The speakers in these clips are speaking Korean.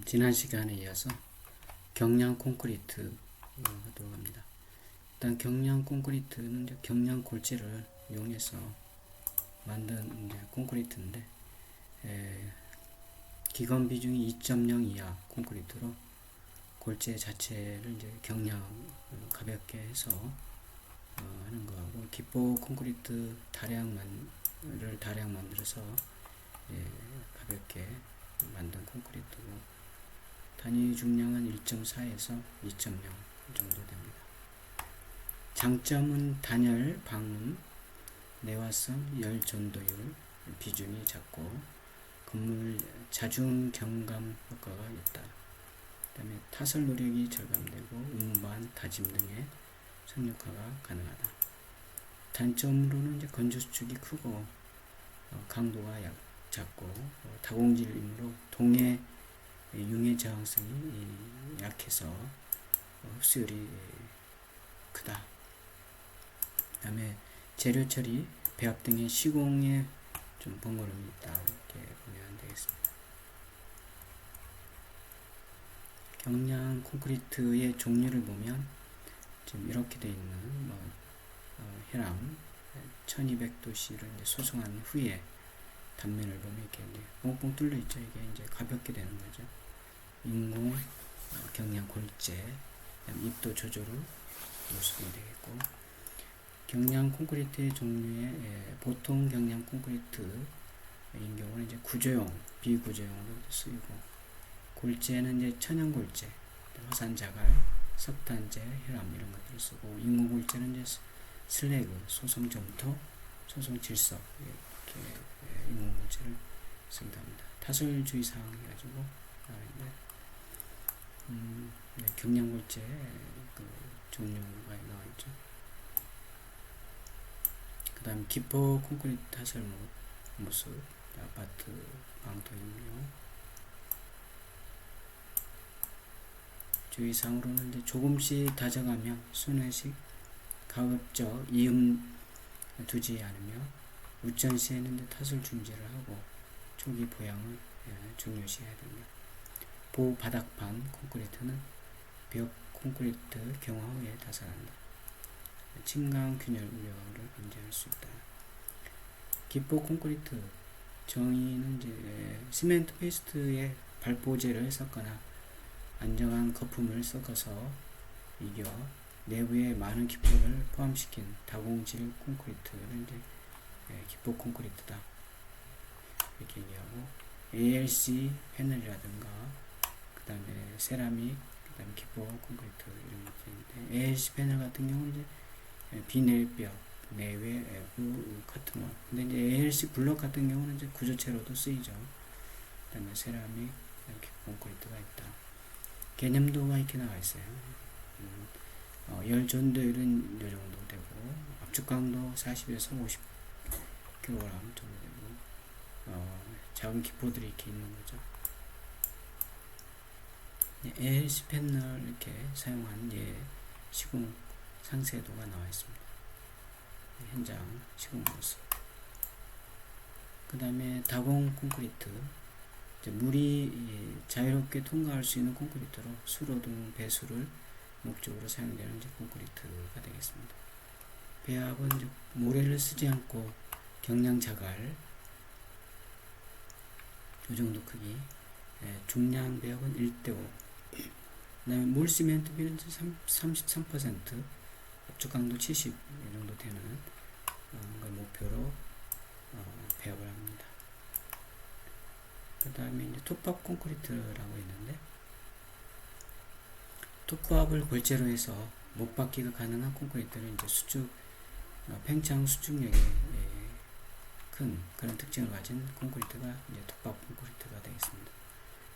지난 시간에 이어서 경량 콘크리트 하도록 합니다. 일단 경량 콘크리트는 이제 경량 골재를 이용해서 만든 이제 콘크리트인데, 기건 비중이 2.0 이하 콘크리트로 골재 자체를 이제 경량 가볍게 해서 하는 거하고, 기포 콘크리트 다량을 다량 만들어서 가볍게 만든 콘크리트고, 단위 중량은 1.4에서 2.0 정도 됩니다. 장점은 단열, 방음, 내화성, 열 전도율 비중이 작고 건물 자중 경감 효과가 있다. 그 다음에 타설 노력이 절감되고 운반, 다짐 등의 성역화가 가능하다. 단점으로는 이제 건조 수축이 크고 강도가 작고 다공질이므로 동해 융해 저항성이 약해서 흡수율이 크다. 그 다음에 재료 처리, 배합 등의 시공에 좀 번거로움이 있다. 이렇게 보면 되겠습니다. 경량 콘크리트의 종류를 보면 지금 이렇게 되어 있는 혈암 1200도씨를 소송한 후에 단면을 보면 이렇게 이제 뻥뻥 뚫려 있죠. 이게 이제 가볍게 되는 거죠. 인공 경량 골재, 입도 조절로 모습이 되겠고, 경량 콘크리트의 종류에 보통 경량 콘크리트인 경우는 이제 구조용, 비구조용으로 쓰이고, 골재는 이제 천연 골재, 화산 자갈, 석탄재, 혈암 이런 것들을 쓰고, 인공 골재는 이제 슬래그, 소성 점토, 소성 질석 이렇게 인공 골재를 쓴다 합니다. 타설 주의사항 해가지고 경량 골재 종류가 나와 있죠. 그 다음 기포 콘크리트 타설 모습, 아파트 방토임료. 주의사항으로는 이제 조금씩 다져가며 순회식, 가급적 이음 두지 않으며 우천 시에는 이제 타설 중지를 하고 초기 보양을 중요시해야 됩니다. 보바닥판 콘크리트는 벽 콘크리트 경화 후에 타설한다. 침강 균열 우려를 방지할 수 있다. 기포 콘크리트 정의는 이제 시멘트 페이스트에 발포제를 섞거나 안정한 거품을 섞어서 이겨 내부에 많은 기포를 포함시킨 다공질 콘크리트를 이제 기포 콘크리트다 이렇게 얘기하고, ALC 패널이라든가 그 다음에 세라믹, 그 다음에 기포 콘크리트 이런 것들인데, ALC 패널 같은 경우는 이제 비내벽, 내외, 외부 커튼홀. 근데 이제 ALC 블록 같은 경우는 이제 구조체로도 쓰이죠. 그 다음에 세라믹, 기포 콘크리트가 있다. 개념도가 이렇게 나와 있어요. 열 전도율은 이 정도 되고, 압축 강도 40에서 50kg 정도 되고, 작은 기포들이 이렇게 있는 거죠. ALC 패널 이렇게 사용한 시공 상세도가 나와 있습니다. 현장 시공 모습. 그 다음에 다공 콘크리트, 물이 자유롭게 통과할 수 있는 콘크리트로 수로 등 배수를 목적으로 사용되는 콘크리트가 되겠습니다. 배합은 모래를 쓰지 않고 경량 자갈 이 정도 크기, 중량 배합은 1:5, 그 다음에 몰 시멘트 비는 33%, 압축 강도 70 이 정도 되는 걸 목표로 배합을 합니다. 그 다음에 이제 톱밥 콘크리트라고 있는데, 톱밥을 골재로 해서 못 박기가 가능한 콘크리트는 이제 수축, 팽창 수축력이 큰 그런 특징을 가진 콘크리트가 이제 톱밥 콘크리트가 되겠습니다.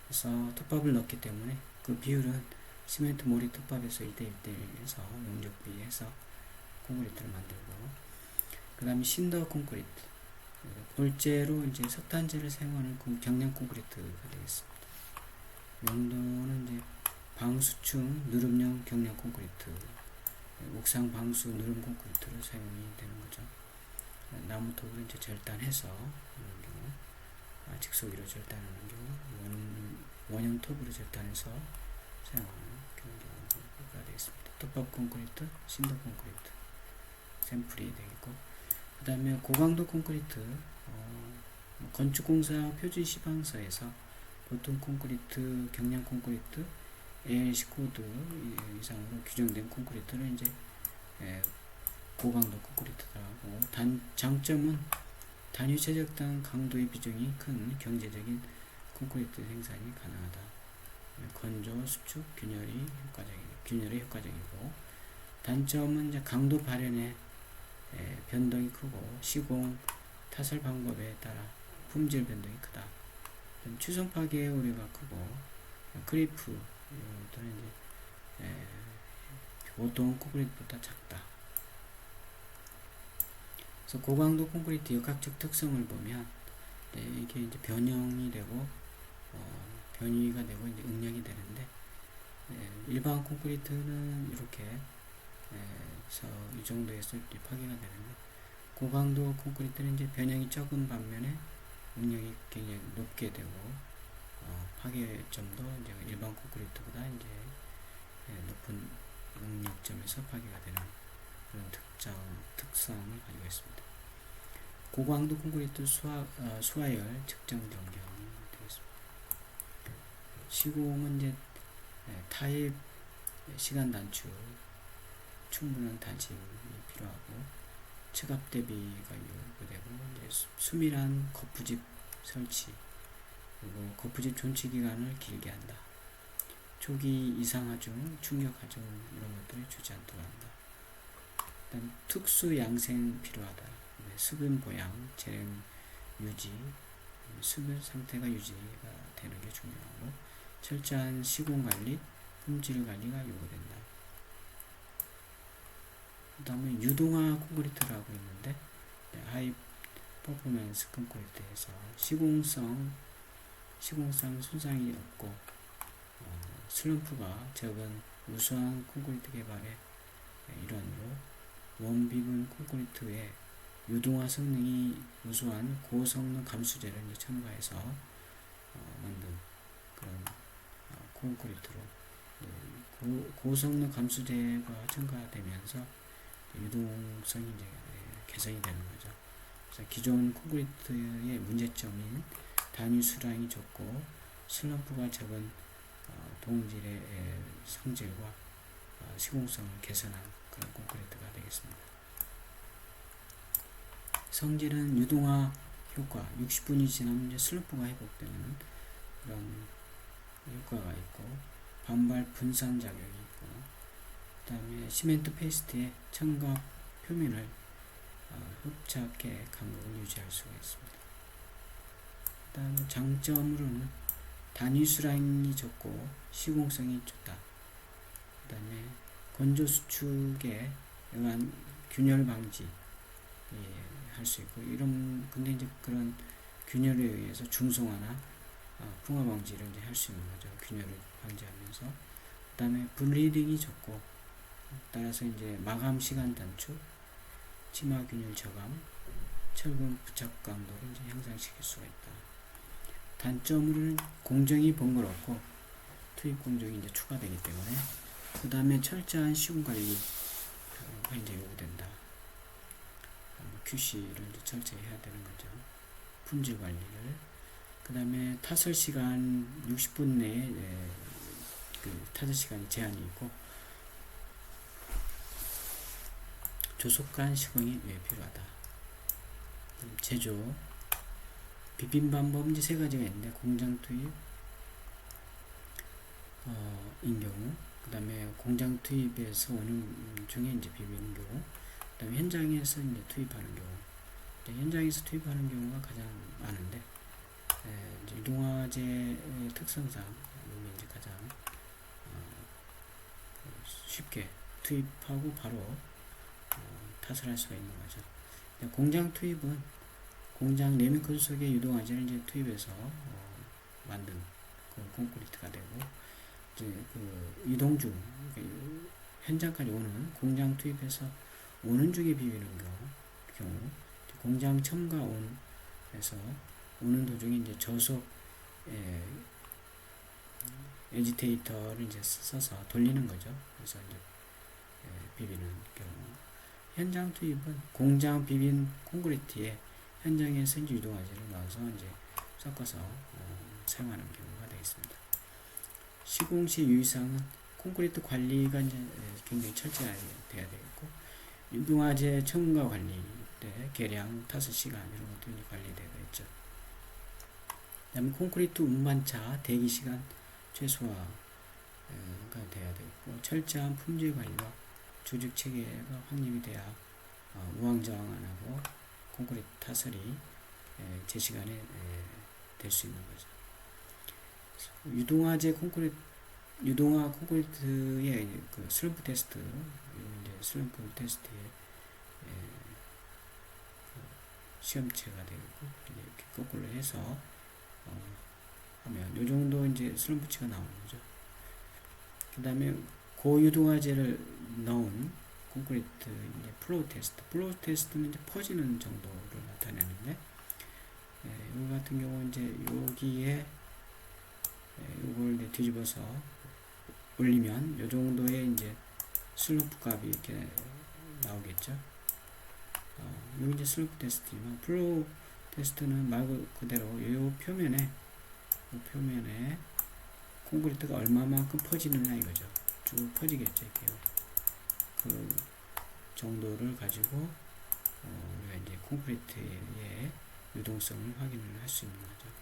그래서 톱밥을 넣기 때문에 그 비율은 시멘트 모리 톱밥에서 1:1:1해서 용접비해서 콘크리트를 만들고, 그 다음에 신더 콘크리트, 골재로 이제 석탄재를 사용하는 경량 콘크리트가 되겠습니다. 용도는 이제 방수축 누름형 경량 콘크리트, 옥상 방수 누름 콘크리트로 사용이 되는 거죠. 나무 톱을 이제 절단해서 하는 경우, 직소기로 절단하는 경우, 원형 톱으로 절단해서 사용하는 그런 경우가 되겠습니다. 톱밥 콘크리트, 신도 콘크리트 샘플이 되겠고, 그 다음에 고강도 콘크리트, 건축공사 표준 시방서에서 보통 콘크리트, 경량 콘크리트, ALC 코드 이상으로 규정된 콘크리트를 이제 고강도 콘크리트라고, 장점은 단위 최적당 강도의 비중이 큰 경제적인 콘크리트 생산이 가능하다. 건조, 수축, 균열이 효과적이고, 단점은 이제 강도 발현의 변동이 크고 시공, 타설 방법에 따라 품질 변동이 크다. 추성 파괴 우려가 크고, 크리프 이런 것들은 이제 보통 콘크리트보다 작다. 그래서 고강도 콘크리트 역학적 특성을 보면 이게 이제 변형이 되고 변이가 되고 이제 응력이 되는데, 일반 콘크리트는 이렇게 해서 이 정도에서 파괴가 되는데, 고강도 콘크리트는 이제 변형이 적은 반면에 응력이 굉장히 높게 되고 파괴점도 이제 일반 콘크리트보다 이제 높은 응력점에서 파괴가 되는 그런 특성을 가지고 있습니다. 고강도 콘크리트 수하열 측정 변경이 되겠습니다. 시공은 이제 타입, 시간 단축, 충분한 다짐이 필요하고, 측압 대비가 요구되고, 이제 수밀한 거푸집 설치, 그리고 거푸집 존치 기간을 길게 한다. 초기 이상 하중, 충격 하중 이런 것들을 주지 않도록 한다. 일단 특수 양생 필요하다. 수분 보양, 재림 유지, 수분 상태가 유지가 되는 게 중요하고, 철저한 시공 관리, 품질 관리가 요구된다. 그 다음에 유동화 콘크리트라고 있는데, 하이 퍼포먼스 콘크리트에서 시공성 손상이 없고 슬럼프가 적은 우수한 콘크리트 개발의 일환으로 원비분 콘크리트의 유동화 성능이 우수한 고성능 감수제를 이제 첨가해서 만든 그런 콘크리트로, 고성능 감수제가 첨가되면서 유동성이 이제 개선이 되는 거죠. 그래서 기존 콘크리트의 문제점인 단위 수량이 적고 슬럼프가 적은 동질의 성질과 시공성을 개선한 그런 콘크리트가 되겠습니다. 성질은 유동화 효과, 60분이 지나면 이제 슬럼프가 회복되는 그런 효과가 있고, 반발 분산 작용이 있고, 그 다음에 시멘트 페이스트의 첨갑 표면을 흡착해 간극을 유지할 수가 있습니다. 그 다음에 장점으로는 단위 수량이 적고 시공성이 좋다. 그 다음에 건조 수축에 의한 균열 방지 할 수 있고, 근데 이제 그런 균열에 의해서 중성화나 풍화 방지를 이제 할 수 있는 거죠. 균열을 방지하면서. 그 다음에 분리딩이 적고, 따라서 이제 마감 시간 단축, 치마 균열 저감, 철근 부착 강도를 이제 향상시킬 수가 있다. 단점으로는 공정이 번거롭고 투입 공정이 이제 추가되기 때문에, 그 다음에 철저한 시공 관리가 이제 요구된다. QC를 이제 철저히 해야 되는 거죠. 품질 관리를. 그 다음에 타설 시간 60분 내에 그 타설 시간이 제한이 있고, 조속한 시공이 필요하다. 제조 비빔 방법 이제 세 가지가 있는데, 공장 투입 인 경우, 그 다음에 공장 투입에서 오는 중에 이제 비비는 경우, 그 다음에 현장에서 이제 투입하는 경우, 현장에서 투입하는 경우가 가장 많은데, 이제 유동화재의 특성상 이제 가장 쉽게 투입하고 바로 타설할 수가 있는 거죠. 공장 투입은 공장 레미콘 속에 유동화재를 이제 투입해서 만든 그 콘크리트가 되고, 이제 그 이동 중 현장까지 오는 공장 투입해서 오는 중에 비비는 경우 공장 첨가온에서 오는 도중에 이제 저속 에지테이터를 이제 써서 돌리는 거죠. 그래서 이제 비비는 경우. 현장 투입은 공장 비빈 콘크리트에 현장에서 이제 유동화재를 넣어서 이제 섞어서 사용하는 경우가 되겠습니다. 시공시 유의사항은 콘크리트 관리가 이제 굉장히 철저해야 되겠고, 유동화재 첨가 관리 때 계량, 타설 시간 이런 것도 이제 관리되겠죠. 그다음에 콘크리트 운반차 대기 시간 최소화가 돼야 되겠고, 철저한 품질 관리와 조직 체계가 확립이 돼야 우왕좌왕 안 하고 콘크리트 타설이 제 시간에 될 수 있는 거죠. 유동화 콘크리트의 그 슬럼프 테스트, 이제 슬럼프 테스트의 시험체가 되고, 이렇게 거꾸로 해서 하면 요 정도 이제 슬럼프치가 나오는 거죠. 그 다음에 고유동화재를 넣은 콘크리트 이제 플로우 테스트. 플로우 테스트는 이제 퍼지는 정도를 나타내는데, 이 같은 경우 이제 여기에 이걸 이제 뒤집어서 올리면 요 정도의 이제 슬럼프 값이 이렇게 나오겠죠. 여기 이제 슬럼프 테스트지만, 플로우 테스트는 말 그대로 요 표면에 콘크리트가 얼마만큼 퍼지느냐 이거죠. 쭉 퍼지겠죠. 이렇게 그 정도를 가지고 우리가 이제 콘크리트의 유동성을 확인을 할 수 있는 거죠.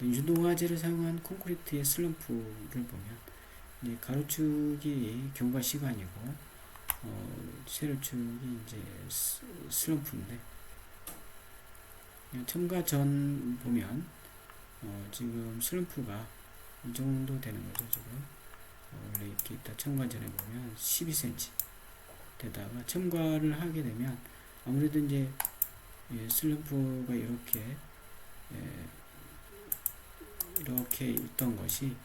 유동화재를 사용한 콘크리트의 슬럼프를 보면 이제 가로축이 경과 시간이고 세로축이 이제 슬럼프인데, 첨가 전 보면 지금 슬럼프가 이 정도 되는 거죠. 지금 원래 이렇게 있다 첨가 전에 보면 12cm 되다가 첨가를 하게 되면 아무래도 이제 슬럼프가 이렇게 있던 것이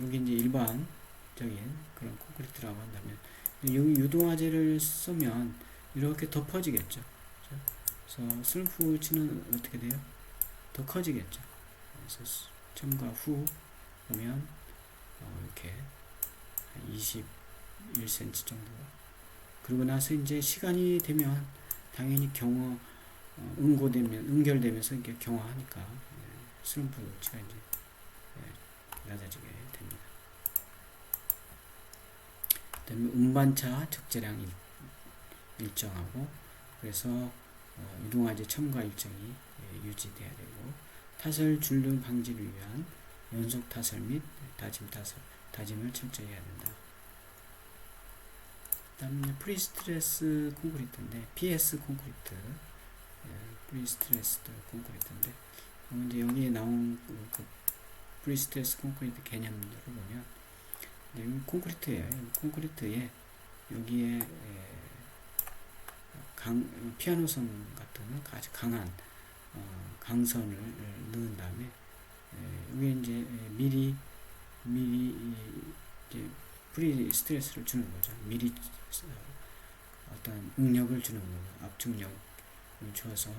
여기 이제 일반적인 그런 콘크리트라고 한다면, 여기 유동화재를 쓰면 이렇게 더 퍼지겠죠. 그래서 슬럼프 치는 어떻게 돼요? 더 커지겠죠. 그래서 첨가 후 보면 이렇게 21cm 정도. 그러고 나서 이제 시간이 되면 당연히 응결되면서 이렇게 경화하니까 슬럼프치가 이제 낮아지게 됩니다. 그다음에 운반차 적재량 일정하고, 그래서 유동화재 첨가 일정이 유지돼야 되고, 타설 줄눈 방지를 위한 연속 타설 및 다짐을 철저히 해야 된다. 그다음에 프리스트레스 콘크리트인데, PS 콘크리트, 프리스트레스 콘크리트인데, 이제 여기에 나온 그 프리스트레스 콘크리트 개념들을 보면, 여기 콘크리트예요. 콘크리트에 여기에 피아노선 같은 아주 강한 강선을 넣은 다음에 여기 이제 미리 이제 프리 스트레스를 주는 거죠. 미리 어떤 응력을 주는 거죠. 압축력을 주어서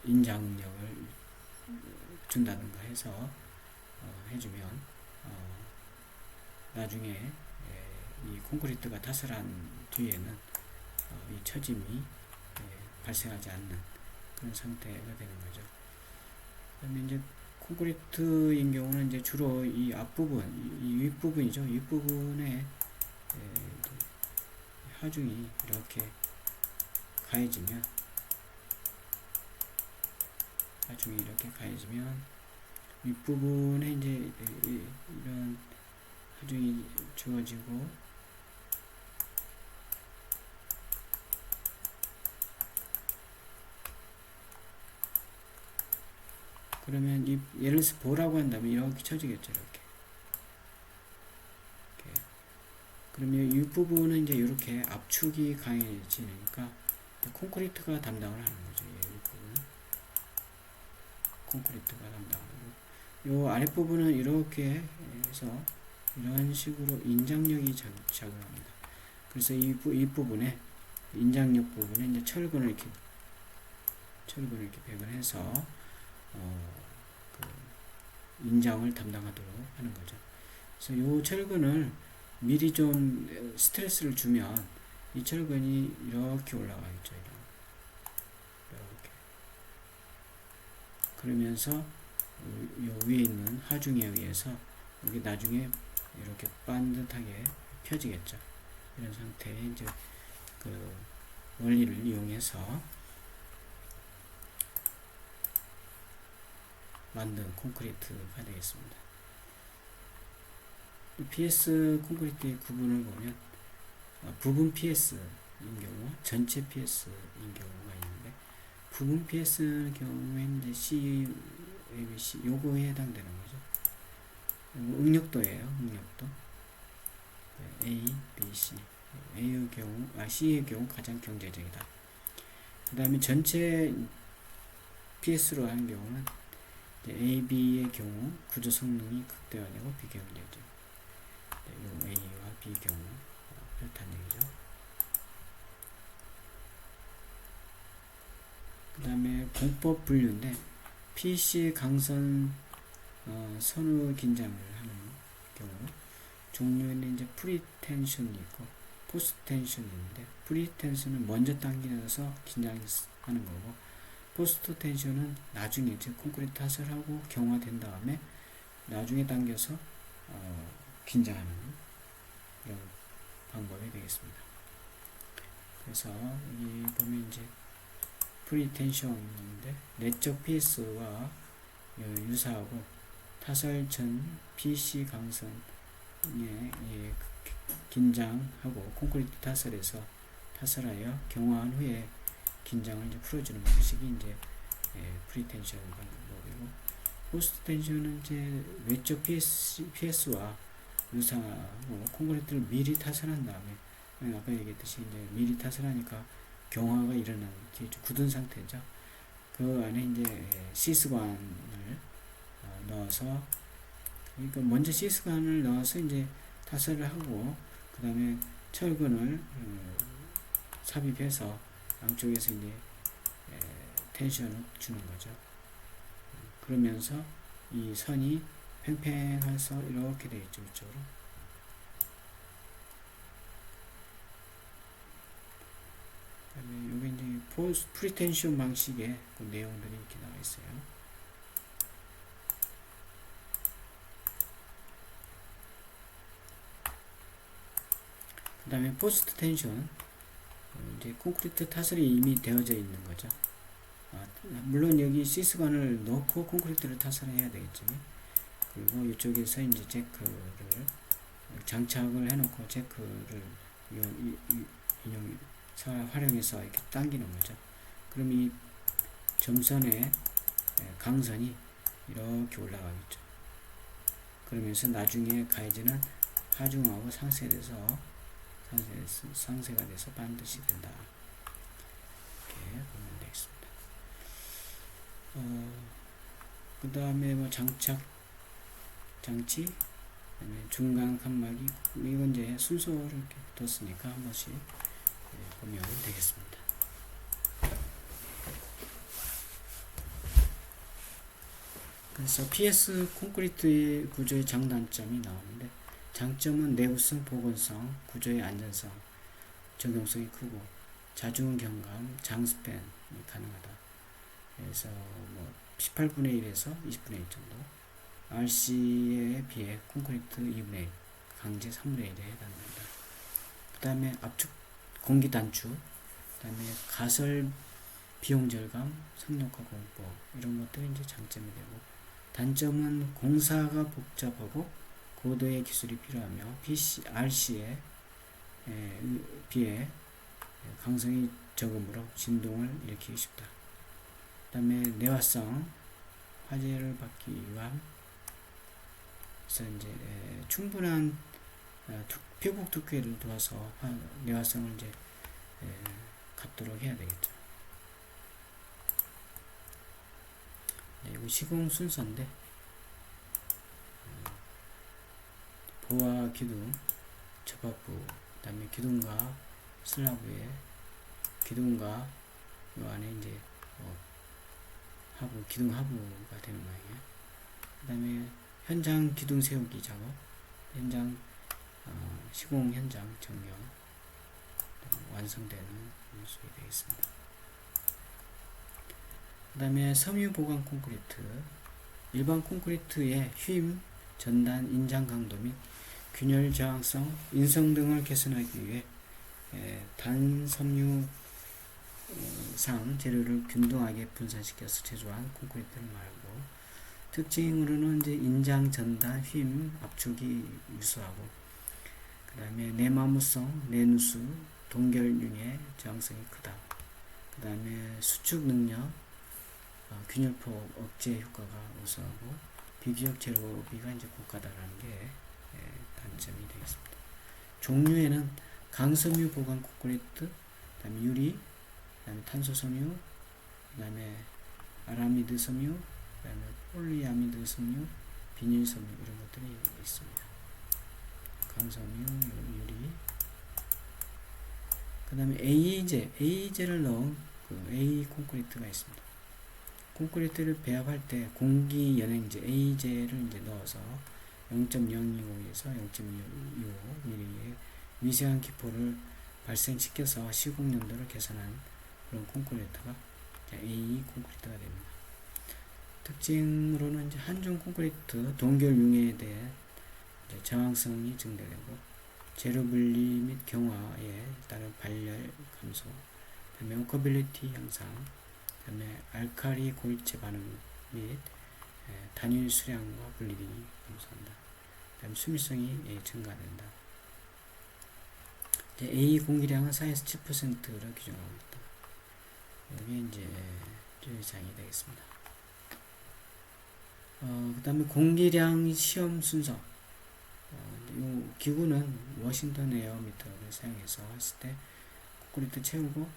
인장 응력을 준다든가 해서 해주면 나중에 이 콘크리트가 타설한 뒤에는 이 처짐이 발생하지 않는 그런 상태가 되는 거죠. 그다음에 이제 콘크리트인 경우는 이제 주로 이 앞부분, 이 윗부분이죠. 윗부분에 하중이 이렇게 가해지면 윗부분에 이제 이런 하중이 주어지고, 그러면 예를 들어서 보라고 한다면 이렇게 쳐지겠죠. 이렇게. 그러면 윗부분은 이제 이렇게 압축이 강해지니까 콘크리트가 담당을 하는 거죠. 윗부분은 콘크리트가 담당하고, 요 아랫부분은 이렇게 해서 이런 식으로 인장력이 작용합니다. 그래서 이 부분에 인장력 부분에 이제 철근을 이렇게 배분해서 그 인장을 담당하도록 하는 거죠. 그래서 이 철근을 미리 좀 스트레스를 주면 이 철근이 이렇게 올라가겠죠. 이렇게. 그러면서 요 위에 있는 하중에 의해서 여기 나중에 이렇게 반듯하게 펴지겠죠. 이런 상태의 이제 그 원리를 이용해서 만든 콘크리트가 되겠습니다. PS 콘크리트의 구분을 보면 부분 PS인 경우, 전체 PS인 경우가 있는데, 부분 PS의 경우에 이제 C, ABC 요거에 해당되는 거죠. 응력도예요. 응력도. A, B, C. A의 경우, C의 경우 가장 경제적이다. 그 다음에 전체 PS로 하는 경우는 A, B의 경우 구조 성능이 극대화되고 비경제적. 이 A와 B 경우 그렇다는 얘기죠. 그 다음에 공법 분류인데 PC 강선 선후 긴장을 하는 경우 종류에는 이제 프리텐션이 있고 포스트텐션이 있는데, 프리텐션은 먼저 당겨서 긴장하는 거고, 포스트텐션은 나중에 즉 콘크리트 타설하고 경화된 다음에 나중에 당겨서 긴장하는 그런 방법이 되겠습니다. 그래서 여기 보면 이제 프리텐션인데 내적 PS와 유사하고 타설 전 PC 강선에 긴장하고 콘크리트 타설에서 타설하여 경화한 후에 긴장을 이제 풀어주는 방식이 이제 프리텐션 방법이고, 포스트 텐션은 이제 외적 PS와 유사하고 콘크리트를 미리 타설한 다음에, 아까 얘기했듯이 이제 미리 타설하니까 경화가 일어나는 굳은 상태죠. 그 안에 이제 시스관을 넣어서, 그러니까 먼저 시스관을 넣어서 이제 타설을 하고 그 다음에 철근을 삽입해서 양쪽에서 이제 텐션을 주는 거죠. 그러면서 이 선이 팽팽해서 이렇게 되겠죠. 이쪽으로. 그다음에 여기 이제 프리텐션 방식의 그 내용들이 이렇게 나와 있어요. 그 다음에 포스트 텐션, 이제 콘크리트 타설이 이미 되어져 있는 거죠. 물론 여기 시스관을 넣고 콘크리트를 타설해야 되겠죠. 그리고 이쪽에서 이제 제크를 장착을 해놓고 제크를 활용해서 이렇게 당기는 거죠. 그럼 이 점선의 강선이 이렇게 올라가겠죠. 그러면서 나중에 가해지는 하중하고 상쇄가 돼서 반드시 된다. 이렇게 보면 되겠습니다. 그 다음에 뭐 장착 장치, 그다음에 중간 칸막이, 이건 이제 순서를 이렇게 뒀으니까 한 번씩 보면 되겠습니다. 그래서 PS 콘크리트의 구조의 장단점이 나오는데, 장점은 내구성, 보건성, 구조의 안전성, 적용성이 크고 자중 경감, 장스팬이 가능하다. 그래서 뭐 18분의 1에서 20분의 1 정도, RC에 비해 콘크리트 2분의 1, 강제 3분의 1에 해당된다. 그 다음에 압축 공기 단축, 그 다음에 가설 비용 절감, 상용화 공법, 이런 것들이 이제 장점이 되고, 단점은 공사가 복잡하고 고도의 기술이 필요하며 RC에 비해 강성이 적으므로 진동을 일으키기 쉽다. 그 다음에 내화성, 화재를 받기 위한, 그래서 이제 충분한 표복 두께를 두어서 내화성을 이제 갖도록 해야 되겠죠. 이거 시공 순서인데, 보와 기둥, 접합부, 그 다음에 기둥과 슬라브에 기둥과 요 안에 이제 하부, 기둥 하부가 되는 모양이에요. 그 다음에 현장 기둥 세우기 작업, 현장 시공 현장 점경 완성되는 모습이 되겠습니다. 그 다음에 섬유 보강 콘크리트, 일반 콘크리트의 휨, 전단, 인장 강도 및 균열 저항성, 인성 등을 개선하기 위해 단섬유상 재료를 균등하게 분산시켜서 제조한 콘크리트를 말하고, 특징으로는 이제 인장, 전단, 휨, 압축이 유수하고, 그 다음에 내마모성, 내누수, 동결융의 저항성이 크다. 그 다음에 수축 능력, 균열폭 억제 효과가 우수하고, 비교적 재료비가 이제 고가다라는 게 단점이 되겠습니다. 종류에는 강섬유 보강 콘크리트, 그 다음에 유리, 그 다음에 탄소섬유, 그 다음에 아라미드 섬유, 그 다음에 폴리아미드 섬유, 비닐 섬유, 이런 것들이 있습니다. 강섬유, 유리, 그 다음에 A제를 넣은 그 A 콘크리트가 있습니다. 콘크리트를 배합할 때 공기 연행제 A제를 이제 넣어서 0.025에서 0.25mm의 미세한 기포를 발생시켜서 시공 연도를 개선한 그런 콘크리트가 A 콘크리트가 됩니다. 특징으로는 이제 한중 콘크리트 동결융해에 대해 저항성이 증대되고, 재료 분리 및 경화에 따른 발열 감소, 그다음에 워커빌리티 향상, 그다음에 알칼리 고일체 반응 및 단일 수량과 분리등이 감소한다. 그다음에 수밀성이 증가된다. A 공기량은 4에서 7%를 규정하고 있다. 이게 이제 주의사항이 되겠습니다. 그 다음에 공기량 시험 순서. 이 기구는 워싱턴 에어미터를 사용해서 했을 때 콘크리트 채우고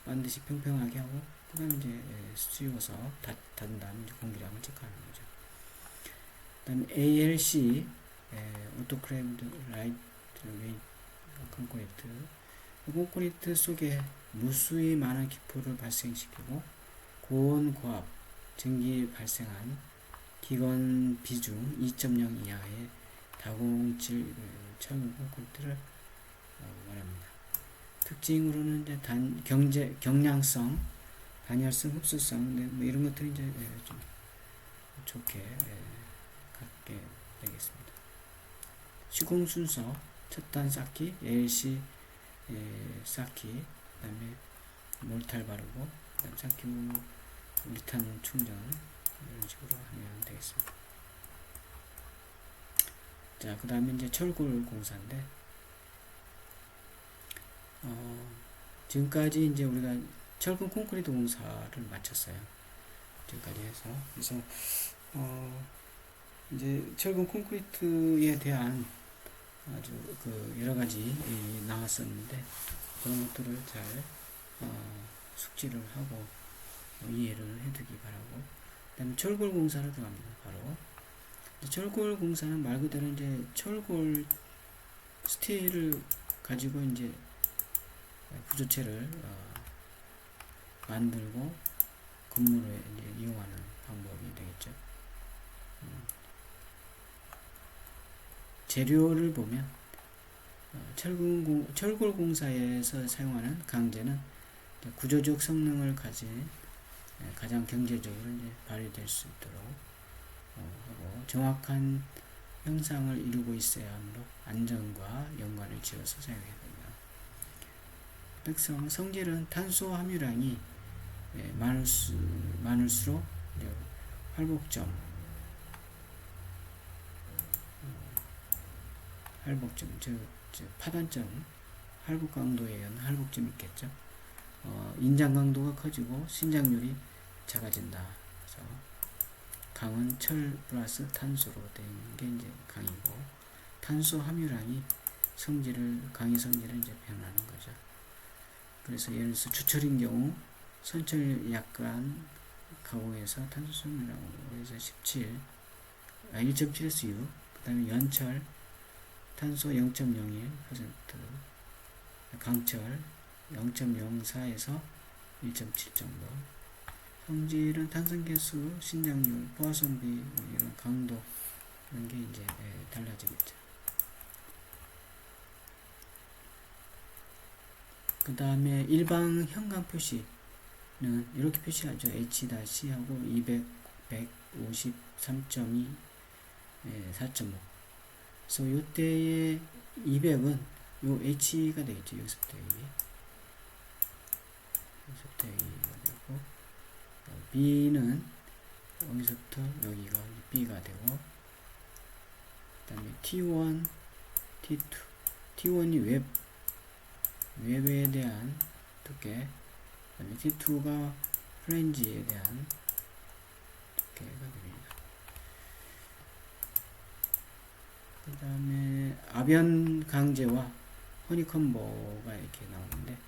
반드시 평평하게 하고, 그 다음에 이제 씌워서 닫은 다음에 이제 공기량을 체크하는 거죠. 그 다음에 ALC, 오토크레임드 라이트 웨이트 콘크리트. 콘크리트 속에 무수히 많은 기포를 발생시키고 고온 고압 증기 발생한 기건 비중 2.0 이하의 다공질 철근 콘크리트를 말합니다. 특징으로는 이제 경량성, 단열성, 흡수성, 뭐 이런 것들이 이제 좀 좋게 갖게 되겠습니다. 시공 순서: 첫 단 쌓기, ALC 쌓기, 그 다음에 몰탈 바르고, 그 다음 쌓기 후 리탄 충전, 이런 식으로 하면 되겠습니다. 자, 그 다음에 이제 철골 공사인데, 지금까지 이제 우리가 철근 콘크리트 공사를 마쳤어요. 지금까지 해서. 그래서, 이제 철근 콘크리트에 대한 아주 그 여러 가지 나왔었는데, 그런 것들을 잘, 숙지를 하고, 이해를 해두기 바라고. 그 다음에 철골 공사로 들어갑니다. 바로. 철골 공사는 말 그대로 이제 철골 스틸을 가지고 이제 부조체를 만들고 건물에 이제 이용하는 방법이 되겠죠. 재료를 보면 철골 공사에서 사용하는 강재는 구조적 성능을 가진 가장 경제적으로 이제 발휘될 수 있도록 하고, 정확한 형상을 이루고 있어야 하므로 안전과 연관을 지어서 사용해야 됩니다. 특성: 성질은 탄소 함유량이 많을수록 활복점, 즉 파단점, 활복 강도에 의한 활복점이 있겠죠. 인장 강도가 커지고 신장률이 작아진다. 그래서 강은 철 플러스 탄소로 된 게 이제 강이고, 탄소 함유량이 강의 성질을 이제 변하는 거죠. 그래서 예를 들어서 주철인 경우 선철 약간 가공해서 탄소 함유량에서 1.7에서 6, 그 다음에 연철 탄소 0.01%, 강철 0.04에서 1.7 정도, 성질은 탄성계수, 신장률, 포화성비, 이런 강도, 이런 게 이제 달라지겠죠. 그 다음에 일반 현강 표시는 이렇게 표시하죠. H-하고 200, 153.2, 4.5. 그래서 요때의 200은 요 H가 되겠죠. 여기서부터 여기. 여기서부터 여기가 되고, B는 여기서부터 여기가 B가 되고, 그 다음에 T1, T2. T1이 웹에 대한 두께, 그 다음에 T2가 플랜지에 대한 두께가 됩니다. 그 다음에 아변 강제와 허니콤보가 이렇게 나오는데,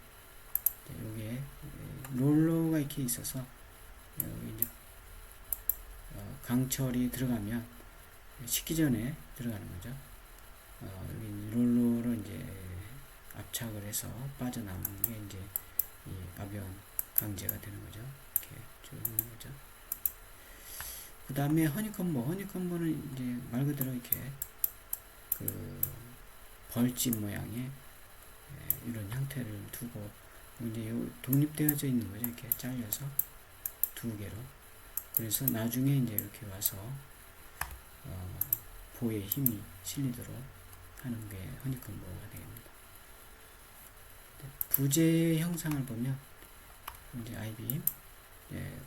여기에 롤러가 이렇게 있어서 여기 이제 강철이 들어가면 식기 전에 들어가는 거죠. 여기 롤러로 이제 압착을 해서 빠져나오는 게 이제 이 아변 강제가 되는 거죠. 이렇게 쭉 있는 거죠. 그 다음에 허니콤보는 이제 말 그대로 이렇게 그 벌집 모양의 이런 형태를 두고 이제 요 독립되어져 있는 거죠. 이렇게 잘려서 두 개로. 그래서 나중에 이제 이렇게 와서 보에 힘이 실리도록 하는 게 허니콤보가 됩니다. 부재 형상을 보면 이제 아이빔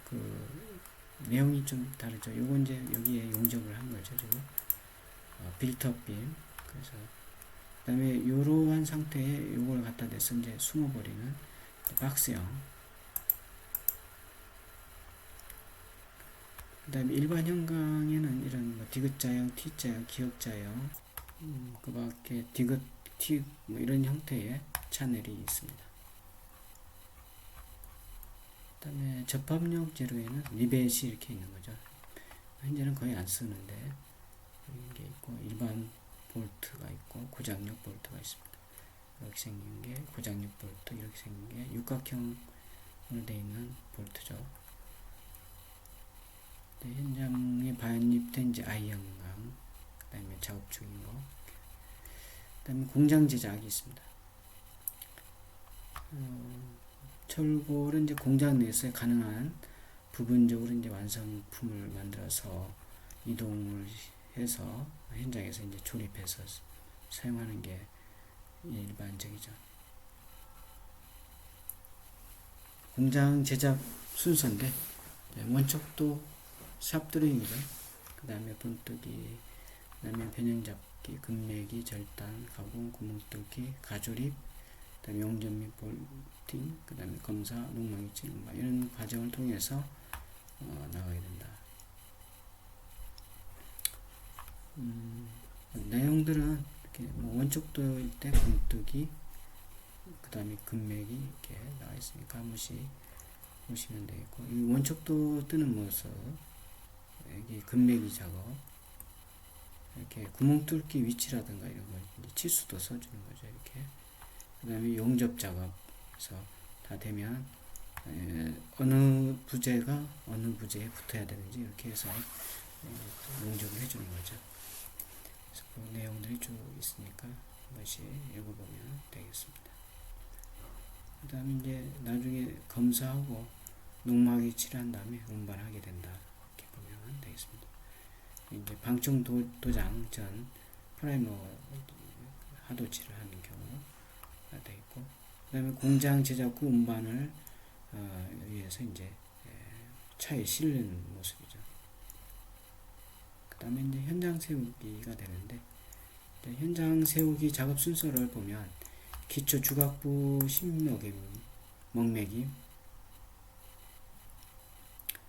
그 내용이 좀 다르죠. 요거 이제 여기에 용접을 한 거죠. 지금 빌트업 빔. 그래서 그다음에 이러한 상태에 요걸 갖다 대서 이제 숨어버리는 박스형. 그 다음에 일반 형광에는 이런 뭐 디귿자형, T자형, 기역자형, 그 밖에 디귿, T 뭐 이런 형태의 차넬이 있습니다. 그 다음에 접합용 재료에는 리벳이 이렇게 있는 거죠. 현재는 거의 안 쓰는데 이게 있고, 일반 볼트가 있고, 고장력 볼트가 있습니다. 이렇게 생긴 게 고장력 볼트, 이렇게 생긴 게 육각형으로 되어 있는 볼트죠. 현장에 반입된 이제 I형광, 그 다음에 작업 중인 거, 그 다음에 공장 제작이 있습니다. 철골은 이제 공장 내에서 가능한 부분적으로 이제 완성품을 만들어서 이동을 해서 현장에서 이제 조립해서 사용하는 게 일반적이죠. 공장 제작 순서인데, 원촉도 샵드로잉이죠. 그 다음에 본뜨기, 그 다음에 변형잡기, 금매기, 절단, 가공, 구멍뚫기, 가조립, 그 다음에 용접 및 볼팅, 그 다음에 검사, 농막이 찌는 이런 과정을 통해서 나가게 된다. 내용들은 이렇게 뭐 원촉도일 때 금뜨기, 그 다음에 금매기 이렇게 나와 있으니까 한 번씩 보시면 되겠고, 이 원촉도 뜨는 모습, 여기 금매기 작업, 이렇게 구멍 뚫기 위치라든가 이런 거 치수도 써주는 거죠. 이렇게. 그 다음에 용접 작업에서 다 되면 어느 부재가 어느 부재에 붙어야 되는지 이렇게 해서 용접을 해주는 거죠. 그래서 그 내용들이 쭉 있으니까 한 번씩 읽어보면 되겠습니다. 그 다음에 이제 나중에 검사하고 농막이 칠한 다음에 운반하게 된다. 이렇게 보면 되겠습니다. 이제 방충 도장 전 프라이머 하도칠을 하는 경우가 되어 있고, 그 다음에 공장 제작 후 운반을 위해서 이제 차에 실는 모습이죠. 그 다음에 이제 현장 세우기가 되는데, 현장 세우기 작업 순서를 보면 기초 주각부 먹매김,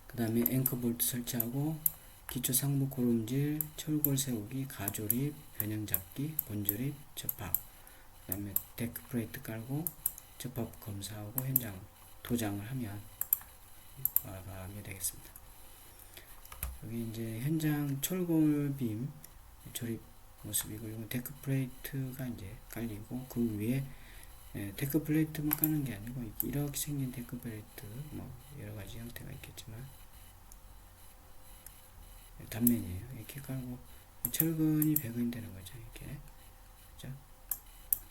그 다음에 앵커 볼트 설치하고, 기초 상부 고름질, 철골 세우기, 가조립, 변형 잡기, 본조립, 접합, 그 다음에 데크 프레이트 깔고 접합 검사하고 현장 도장을 하면 마감이 되겠습니다. 여기 이제 현장 철골빔 조립 모습이고, 이건 데크 프레이트가 이제 깔리고 그 위에 데크 플레이트만 까는 게 아니고 이렇게 생긴 데크 플레이트 뭐 여러 가지 형태가 있겠지만 단면이에요. 이렇게 깔고 철근이 배근이 되는 거죠. 이렇게 그죠?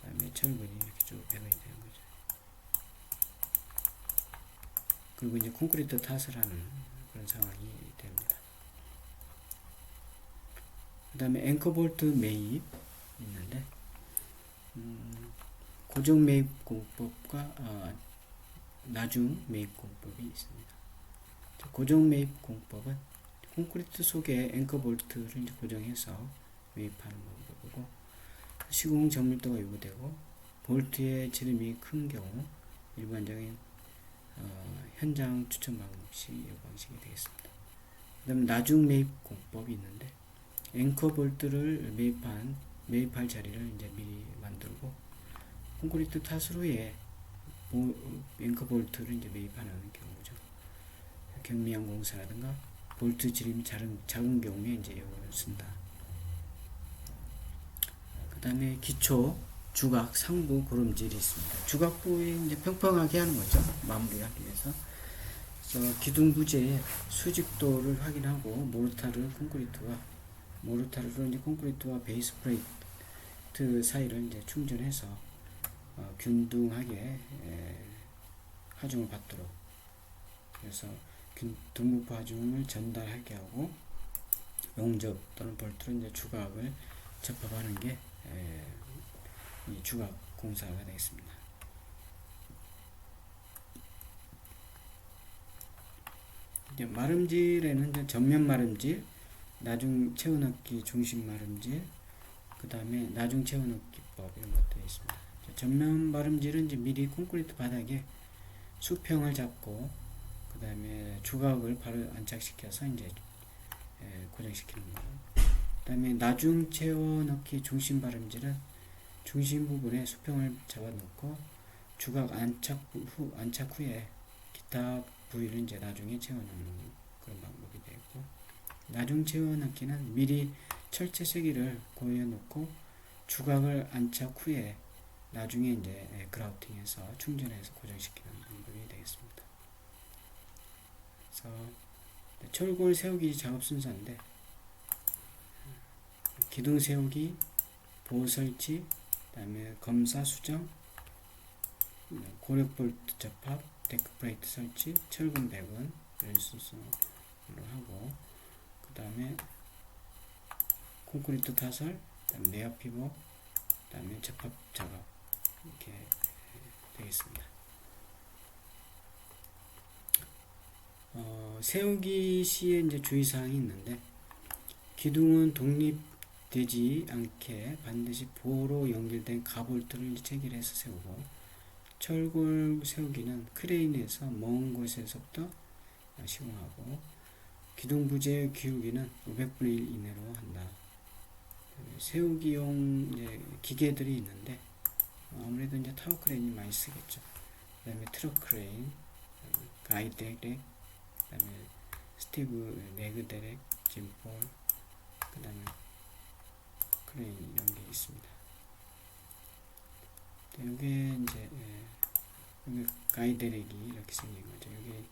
그다음에 철근이 이렇게 쭉 배근이 되는 거죠. 그리고 이제 콘크리트 탓을 하는 그런 상황이 됩니다. 그 다음에 앵커 볼트 매입 있는데 고정 매입 공법과 나중 매입 공법이 있습니다. 고정 매입 공법은 콘크리트 속에 앵커 볼트를 이제 고정해서 매입하는 방법이고, 시공 전밀도가 요구되고 볼트의 지름이 큰 경우 일반적인 현장 추천 방식 이 방식이 되겠습니다. 그 다음에 나중 매입 공법이 있는데, 앵커 볼트를 매입할 자리를 이제 미리 만들고 콘크리트 탓을 후에 앵커 볼트를 이제 매입하는 경우죠. 경미한 공사라든가 볼트 지름이 작은 경우에 이제 이걸 쓴다. 그 다음에 기초 주각 상부 고름질이 있습니다. 주각 부위에 이제 평평하게 하는 거죠. 마무리하기 위해서. 그래서 기둥 부재의 수직도를 확인하고 모르타르로 이제 콘크리트와 베이스 플레이트 사이를 이제 충전해서 균등하게 하중을 받도록, 그래서 등부파 하중을 전달하게 하고 용접 또는 볼트로 이제 주각을 접합하는 게 이 주각 공사가 되겠습니다. 이제 마름질에는 이제 전면 마름질, 나중 채워넣기 중심 마름질, 그 다음에 나중 채워넣기법 이런 것들이 있습니다. 전면 마름질은 이제 미리 콘크리트 바닥에 수평을 잡고 그 다음에 주각을 바로 안착시켜서 이제 고정시키는 거예요. 그 다음에 나중 채워넣기 중심 바름질은 중심 부분에 수평을 잡아놓고 주각 안착 후에 기타 부위를 이제 나중에 채워넣는 그런 방법이 되고, 나중 채워넣기는 미리 철제 세기를 고여놓고 주각을 안착 후에 나중에 이제 그라우팅해서 충전해서 고정시키는 방법이 되겠습니다. 그래서 철골 세우기 작업 순서인데, 기둥 세우기, 보호 설치, 그 다음에 검사 수정, 고력 볼트 접합, 데크 플레이트 설치, 철근 배근 이런 순서로 하고, 그 다음에 콘크리트 타설, 그 다음에 내압 피복, 그 다음에 접합 작업 이렇게 되겠습니다. 세우기 시에 이제 주의사항이 있는데, 기둥은 독립되지 않게 반드시 보호로 연결된 가볼트를 체결해서 세우고, 철골 세우기는 크레인에서 먼 곳에서부터 시공하고, 기둥 부재 기울기는 500분의 1 이내로 한다. 세우기용 이제 기계들이 있는데 아무래도 이제 타워 크레인이 많이 쓰겠죠. 그 다음에 트럭 크레인, 가이드렉, 그 다음에 스티브 매그데렉, 짐폴, 그 다음에 크레인 이런 게 있습니다. 여기에 이제 여기 가이드렉이 이렇게 생긴 거죠. 여기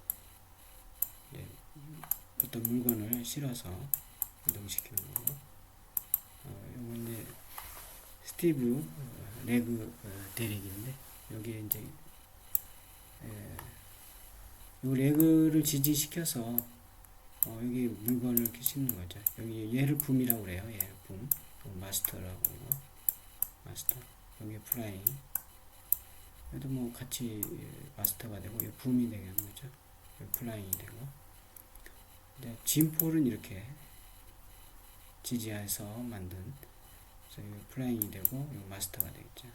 이제 어떤 물건을 실어서 이동시키는 거고, 요건 이제 스티브 레그 대릭인데, 여기에 이제 요 레그를 지지시켜서 여기 물건을 이렇게 싣는 거죠. 여기 예르품이라고 그래요. 예르품, 마스터라고 해요. 마스터. 여기 플라잉. 얘도 뭐 같이 마스터가 되고, 이 붐이 되는 거죠. 여기 플라잉이 되고. 근데 짐폴은 이렇게 지지해서 만든, 그래서 여기 플라잉이 되고, 여기 마스터가 되겠죠.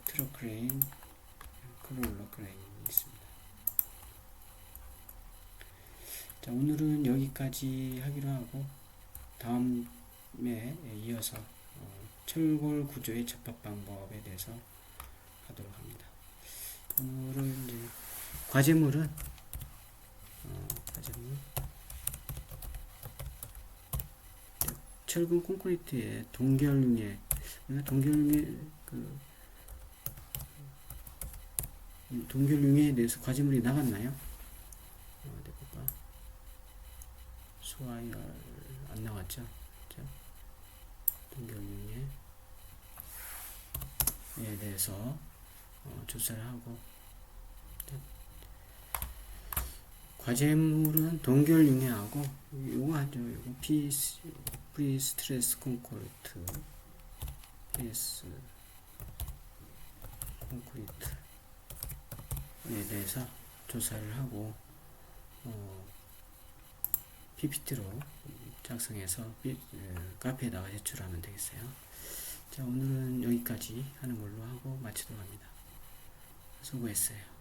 트럭 크레인, 크롤러 크레인이 있습니다. 자, 오늘은 여기까지 하기로 하고, 다음에 이어서 철골 구조의 접합 방법에 대해서 하도록 합니다. 오늘은 이제 과제물은 철근 콘크리트의 동결융의 그 동결융해에 대해서 과제물이 나갔나요? 어디 볼까? 소화열 안 나왔죠? 그죠? 동결융해에 대해서 조사를 하고, 과제물은 동결융해하고 요거 하죠. 요거 프리 스트레스 콘크리트, PS 콘크리트에 대해서 조사를 하고 PPT로 작성해서 카페에다가 제출하면 되겠어요. 자, 오늘은 여기까지 하는 걸로 하고 마치도록 합니다. 수고했어요.